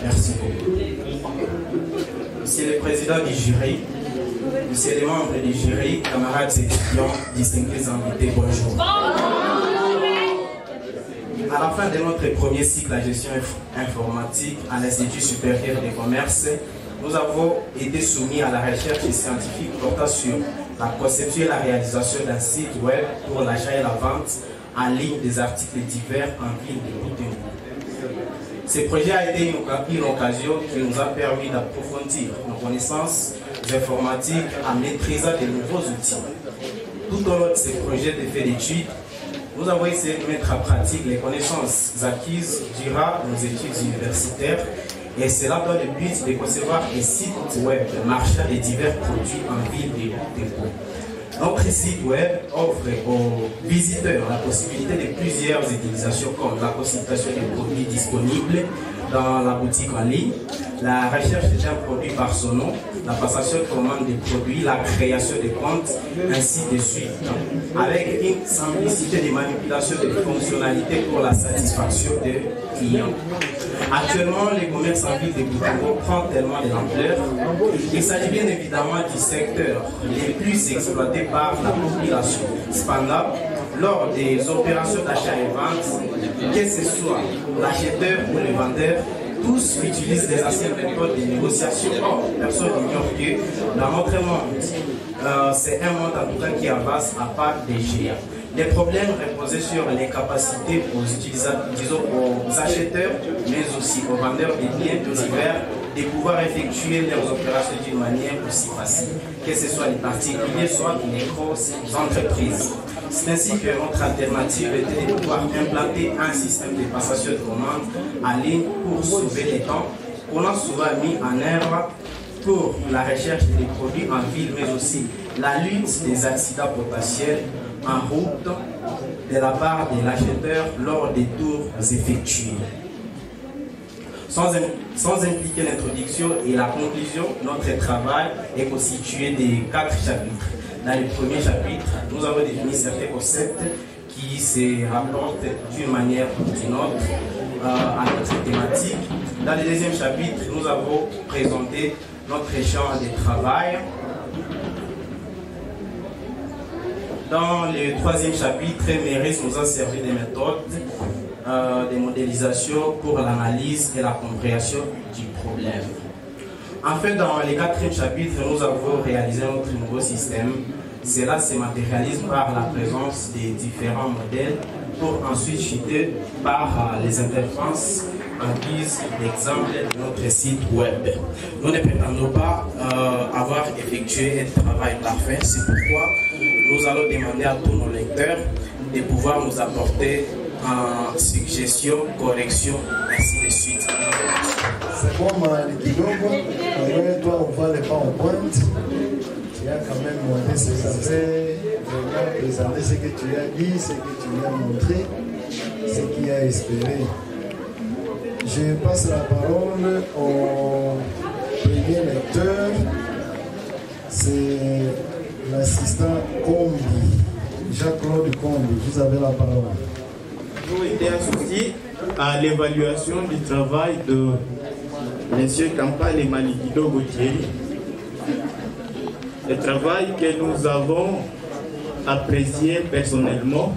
Merci beaucoup. Monsieur le président du jury, monsieur les membres du jury, camarades étudiants, distingués invités, bonjour. À la fin de notre premier cycle à gestion informatique à l'Institut supérieur des commerces, nous avons été soumis à la recherche scientifique portant sur la conception et la réalisation d'un site web pour l'achat et la vente en ligne des articles divers en ville de Butembo. Ce projet a été une occasion qui nous a permis d'approfondir nos connaissances informatiques en maîtrisant de nouveaux outils. Tout au long de ce projet de fait d'études, nous avons essayé de mettre en pratique les connaissances acquises durant nos études universitaires, et cela dans le but de concevoir des sites web marchands de divers produits en ville de Butembo. Notre site web offre aux visiteurs la possibilité de plusieurs utilisations comme la consultation des produits disponibles dans la boutique en ligne, la recherche d'un produit par son nom, la passation de commande des produits, la création de comptes, ainsi de suite, avec une simplicité de manipulation des fonctionnalités pour la satisfaction des clients. Actuellement, le commerce en ville de Butembo prend tellement de l'ampleur. Il s'agit bien évidemment du secteur le plus exploité par la population. Cependant, lors des opérations d'achat et vente, que ce soit l'acheteur ou le vendeur, tous utilisent des anciennes méthodes de négociation. Or, personne n'ignore que dans notre monde, c'est un monde en tout cas qui avance à part des géants. Les problèmes reposaient sur les capacités aux utilisateurs, disons aux acheteurs, mais aussi aux vendeurs des biens divers, de pouvoir effectuer leurs opérations d'une manière aussi facile, que ce soit les particuliers, soit les grosses entreprises. C'est ainsi que notre alternative était de pouvoir implanter un système de passation de commandes en ligne pour sauver les temps, qu'on a souvent mis en œuvre pour la recherche des produits en ville, mais aussi la lutte des accidents potentiels en route de la part de l'acheteur lors des tours effectués. Sans impliquer l'introduction et la conclusion, notre travail est constitué de 4 chapitres. Dans le premier chapitre, nous avons défini certains concepts qui se rapportent d'une manière ou d'une autre à notre thématique. Dans le deuxième chapitre, nous avons présenté notre champ de travail. Dans le troisième chapitre, Méris nous a servi des méthodes de modélisation pour l'analyse et la compréhension du problème. Enfin, dans le quatrième chapitre, nous avons réalisé notre nouveau système. Cela se matérialise par la présence des différents modèles pour ensuite chuter par les interfaces en guise d'exemple de notre site web. Nous ne prétendons pas avoir effectué un travail parfait, c'est pourquoi nous allons demander à tous nos lecteurs de pouvoir nous apporter suggestions, corrections, ainsi de suite. C'est bon, Kidogo, toi, on va les pas en pointe. Tu as quand même monté ce aspects, vraiment présenté ce que tu as dit, ce que tu as montré, ce qu'il a espéré. Je passe la parole au premier lecteur, c'est l'assistant Combi, Jacques-Claude Combi, vous avez la parole. Nous étions associés à l'évaluation du travail de M. Kampal et Malikido Gauthier. Le travail que nous avons apprécié personnellement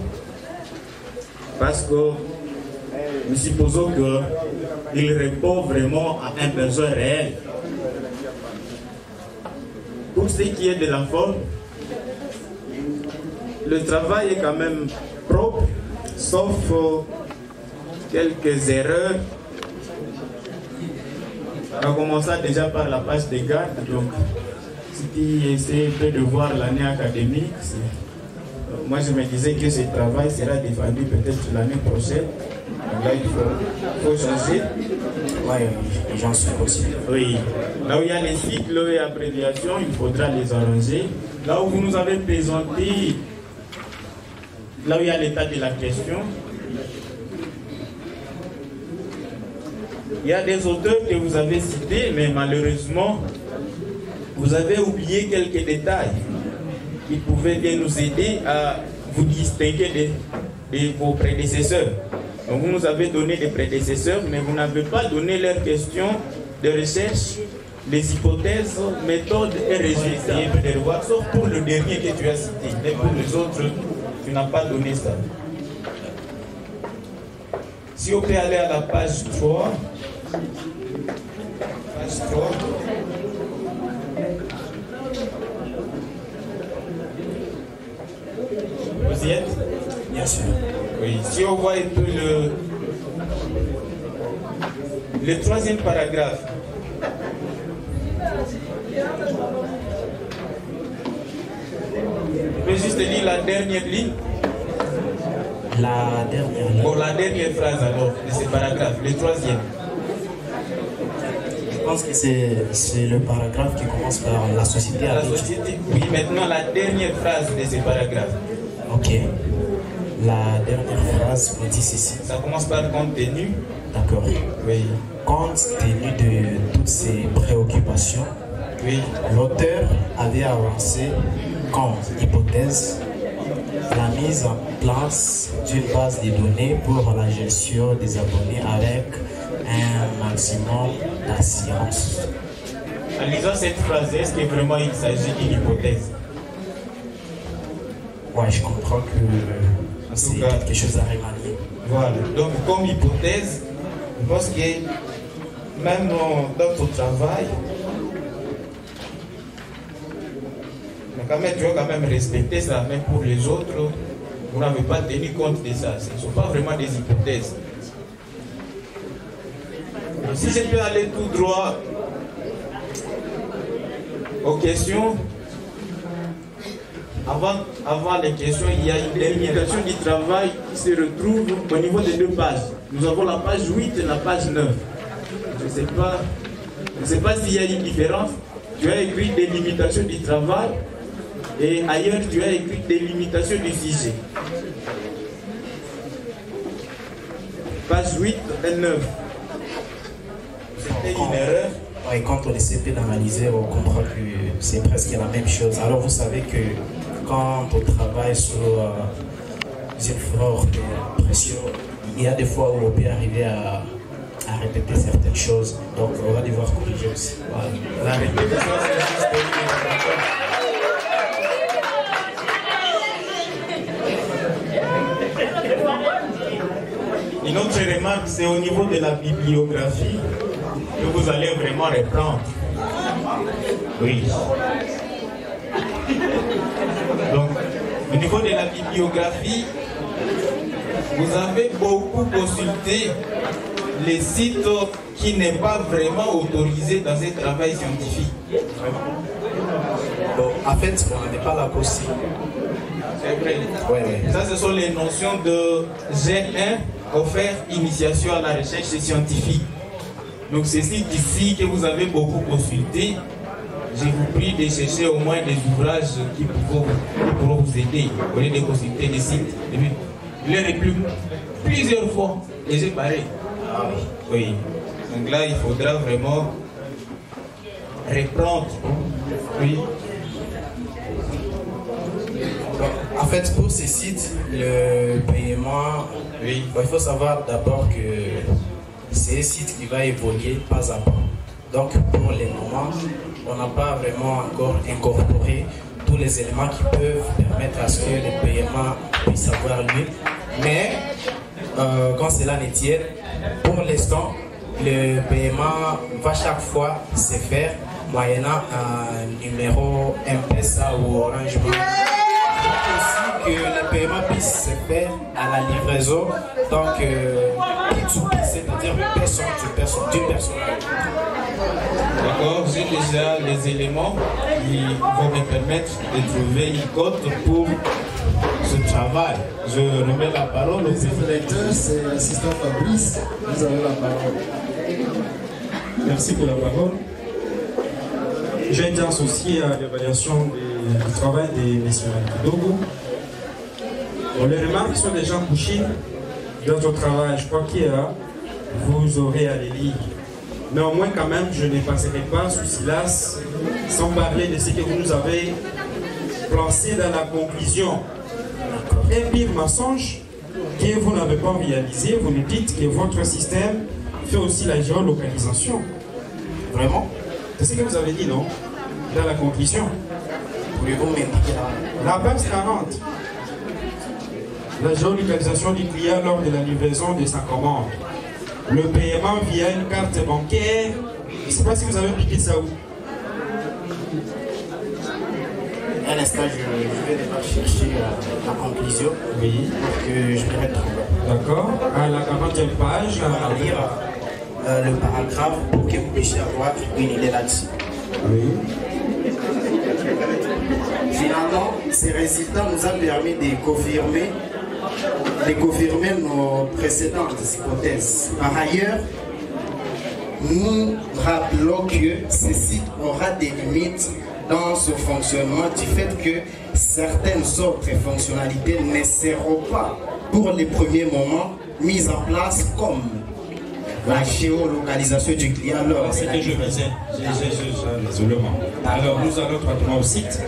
parce que nous supposons qu'il répond vraiment à un besoin réel. Pour ce qui est de la forme, le travail est quand même propre, sauf quelques erreurs. En commençant déjà par la page de garde, donc si tu essaies de voir l'année académique, moi je me disais que ce travail sera défendu peut-être l'année prochaine. Donc là il faut changer. Oui, j'en suis conscient. Oui. Là où il y a les cycles et abréviations, il faudra les arranger. Là où vous nous avez présenté, là où il y a l'état de la question, Il y a des auteurs que vous avez cités, mais malheureusement, vous avez oublié quelques détails qui pouvaient bien nous aider à vous distinguer de vos prédécesseurs. Donc, vous nous avez donné des prédécesseurs, mais vous n'avez pas donné leurs questions de recherche, les hypothèses, méthodes et résultats. Il peut les revoir, sauf pour le dernier que tu as cité. Mais pour les autres, tu n'as pas donné ça. Si on peut aller à la page 3. Page 3. Vous y êtes? Bien sûr. Oui. Si on voit un peu le troisième paragraphe. Je peux juste lire la dernière ligne. La dernière ligne. Bon, la dernière phrase alors de ce paragraphe, le troisième. Je pense que c'est le paragraphe qui commence par la société. La société. Oui, maintenant la dernière phrase de ce paragraphe. Ok. La dernière phrase me dit ceci. Ça commence par compte tenu. D'accord. Oui. Compte tenu de toutes ces préoccupations, Oui. l'auteur avait avancé comme hypothèse la mise en place d'une base de données pour la gestion des abonnés avec un maximum d'assurance. En lisant cette phrase, est-ce que vraiment il s'agit d'une hypothèse? Ouais, je comprends que c'est quelque chose à remanier. Voilà. Donc, comme hypothèse, je pense que même dans ton travail, mais quand même, tu dois quand même respecter ça, même pour les autres, vous n'avez pas tenu compte de ça. Ce ne sont pas vraiment des hypothèses. Et si je peux aller tout droit aux questions, avant les questions, il y a une délimitation du travail qui se retrouve au niveau des deux pages. Nous avons la page 8 et la page 9. Je ne sais pas s'il y a une différence. Tu as écrit délimitation du travail et ailleurs tu as écrit délimitation du sujet. Page 8 et 9. C'était une erreur. Ouais, quand on essaie d'analyser, on comprend que c'est presque la même chose. Alors vous savez que quand on travaille sur une forte pression, il y a des fois où on peut arriver à répéter certaines choses. Donc on va devoir corriger aussi. Voilà. La répétition, c'est juste une autre remarque, c'est au niveau de la bibliographie que vous allez vraiment reprendre. Oui. Donc, au niveau de la bibliographie, vous avez beaucoup consulté les sites qui n'est pas vraiment autorisé dans un travail scientifique. Bon, en fait, on n'est pas là aussi. C'est vrai. Ouais. Ça, ce sont les notions de G1, offert initiation à la recherche scientifique. Donc, c'est ici que vous avez beaucoup consulté. Je vous prie de chercher au moins des ouvrages qui pourront vous aider au lieu de consulter des sites. Je l'ai repris plusieurs fois et j'ai parlé. Ah oui. Oui. Donc là, il faudra vraiment reprendre. Oui. En fait, pour ces sites, le paiement, Oui. il faut savoir d'abord que c'est un site qui va évoluer pas à pas. Donc, pour le moment, on n'a pas vraiment encore incorporé tous les éléments qui peuvent permettre à ce que le paiement puisse avoir lieu. Mais, quand cela n'est tienne, pour l'instant, le paiement va chaque fois se faire moyennant un numéro M-Pesa ou Orange Money. Aussi que le paiement puisse se faire à la livraison, donc c'est-à-dire d'une personne d'une personne à l'autre. D'accord, j'ai déjà les éléments qui vont me permettre de trouver une cote pour ce travail. Je remets la parole au directeur, c'est l'assistant Fabrice. Vous avez la parole. Merci pour la parole. J'ai été associé à l'évaluation du travail des messieurs Kidogo. Bon, les remarques sont déjà couchées dans ton travail. Je crois qu'il y a vous aurez à les lire. Néanmoins, quand même, je ne passerai pas sous silence sans parler de ce que vous nous avez placé dans la conclusion. Un pire mensonge que vous n'avez pas réalisé, vous nous dites que votre système fait aussi la géolocalisation. Vraiment? C'est ce que vous avez dit, non? Dans la conclusion. Pouvez-vous m'indiquer la page 40. La géolocalisation du client lors de la livraison de sa commande. Le paiement via une carte bancaire. Je ne sais pas si vous avez piqué ça où. Un instant, je vais devoir chercher la conclusion. Oui. Pour que je me retrouve. D'accord. À la 40e page. On va lire le paragraphe pour que vous puissiez avoir une idée là-dessus. Oui. Finalement, ces résultats nous ont permis de confirmer nos précédentes hypothèses. Par ailleurs, nous rappelons que ce site aura des limites dans son fonctionnement du fait que certaines autres fonctionnalités ne seront pas pour les premiers moments mises en place comme la géolocalisation du client. C'est ce que je faisais. Désolément. Alors nous allons traitement au site.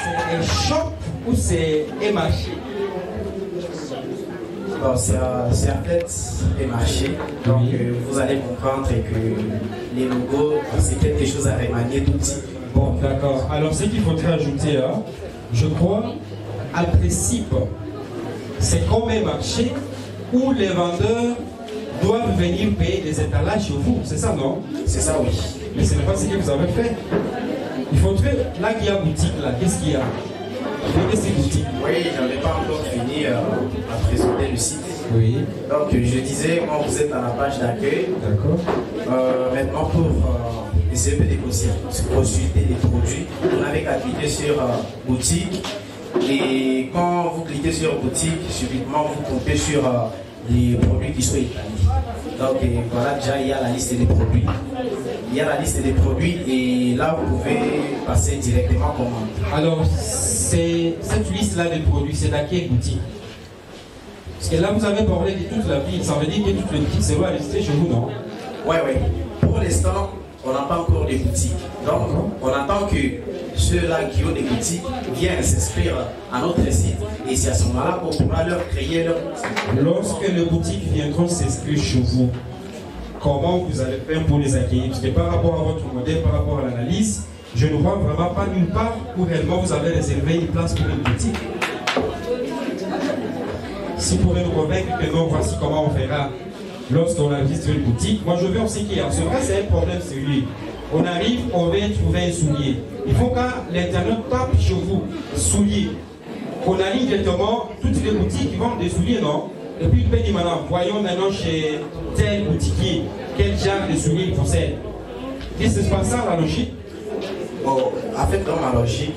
C'est un shop ou c'est un marché? Bon, c'est en fait un marché. Donc vous allez comprendre que les logos, c'est quelque chose à remanier d'outils. Bon, d'accord. Alors ce qu'il faudrait ajouter, hein, je crois, en principe, c'est comme un marché où les vendeurs doivent venir payer des étalages chez vous. C'est ça, non? C'est ça, oui. Mais ce n'est pas ce que vous avez fait. Il faudrait, là qu'il y a boutique, là, qu'est-ce qu'il y a? Vous ces boutiques. Oui, je n'avais pas encore fini à présenter le site. Oui. Donc je disais, quand vous êtes à la page d'accueil, d'accord. Maintenant pour essayer de consulter les produits, vous n'avez qu'à cliquer sur boutique. Et quand vous cliquez sur boutique, subitement vous tombez sur les produits qui sont établis. Donc voilà, déjà il y a la liste des produits. Il y a la liste des produits et là vous pouvez passer directement commande. Alors cette liste là des produits, c'est dans quelle boutique? Parce que là vous avez parlé de toute la ville, ça veut dire que toutes les boutiques c'est rester chez vous, non? Oui, oui. Pour l'instant, on n'a pas encore de boutiques. Donc on attend que ceux-là qui ont des boutiques viennent s'inscrire à notre site et c'est à ce moment-là qu'on pourra leur créer leur boutique. Lorsque les boutiques viendront s'inscrire chez vous, comment vous allez faire pour les accueillir? Parce que par rapport à votre modèle, par rapport à l'analyse, je ne vois vraiment pas nulle part où réellement vous avez réservé une place pour une boutique. Si vous pouvez nous convaincre que non, voici comment on fera lorsqu'on enregistre une boutique. Moi je veux aussi qu'il y a, c'est un problème sérieux. On arrive, on vient trouver un soulier. Il faut que l'internet tape chez vous, soulier. On arrive directement, toutes les boutiques qui vendent des souliers, non? Et puis il peut dire maintenant, voyons maintenant chez tel boutiquier, quel genre de souliers il possède. Et c'est pas ça la logique? Bon, en fait, dans ma logique,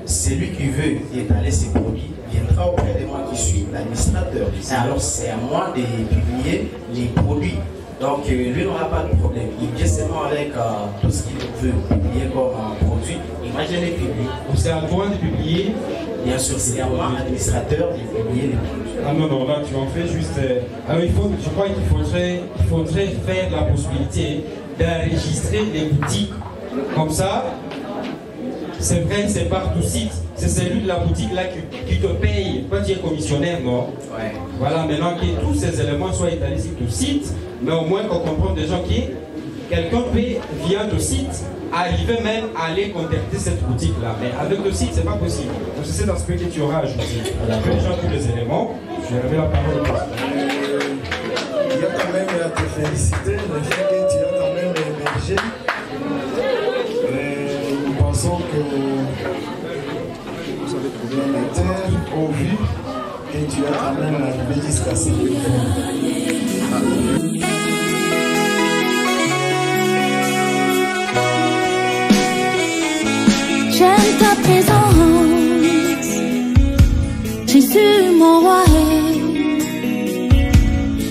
celui qui veut étaler ses produits viendra auprès de moi qui suis l'administrateur. Alors c'est à moi de publier les produits. Donc lui n'aura pas de problème. Il vient seulement avec tout ce qu'il veut publier comme produit. Imaginez publier. C'est à toi de publier? Bien sûr, c'est à moi, administrateur, de publier les produits. Ah non, non, là tu en fais juste... Alors je crois qu'il faudrait faire la possibilité d'enregistrer des boutiques. Comme ça, c'est vrai, c'est par tout site. C'est celui de la boutique là qui te paye. Toi tu es commissionnaire, non? Ouais. Voilà, maintenant que tous ces éléments soient étalés sur ton site, mais au moins qu'on comprenne déjà que quelqu'un peut, via ton site, arriver même à aller contacter cette boutique-là. Mais avec le site, c'est pas possible. Donc c'est cet aspect que tu auras ajouté. On a déjà tous les éléments. Je vais lever la parole. Il y a quand même à te féliciter, le fait que tu as quand même émergé. Nous pensons que les lecteurs ont vu que tu as quand même arrivé jusqu'à ce niveau. J'aime ta présence, Jésus mon roi.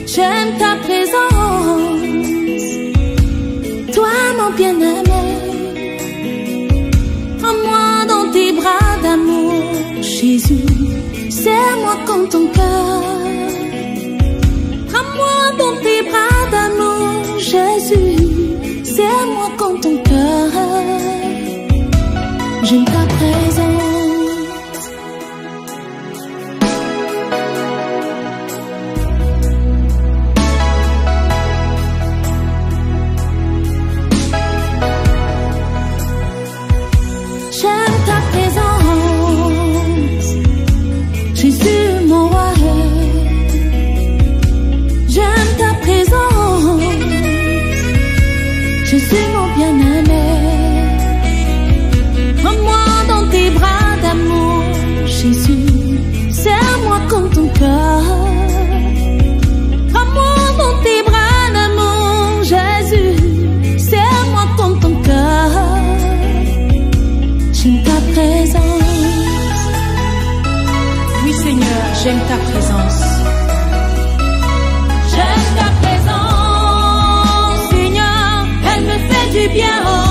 J'aime ta présence, toi mon bien-aimé. Prends-moi dans tes bras d'amour, Jésus. comme ton cœur. Prends-moi dans tes bras d'amour, Jésus. Serre-moi comme ton cœur. J'aime ta présence. J'aime ta présence, Jésus mon roi. J'aime ta présence, Jésus mon bien-aimé. Prends-moi dans tes bras d'amour, Jésus. Serre-moi comme ton cœur. Prends-moi dans tes bras d'amour, Jésus. Serre-moi comme ton cœur. J'aime ta présence. Oui Seigneur, j'aime ta présence. J'aime ta présence, Seigneur. Elle me fait du bien.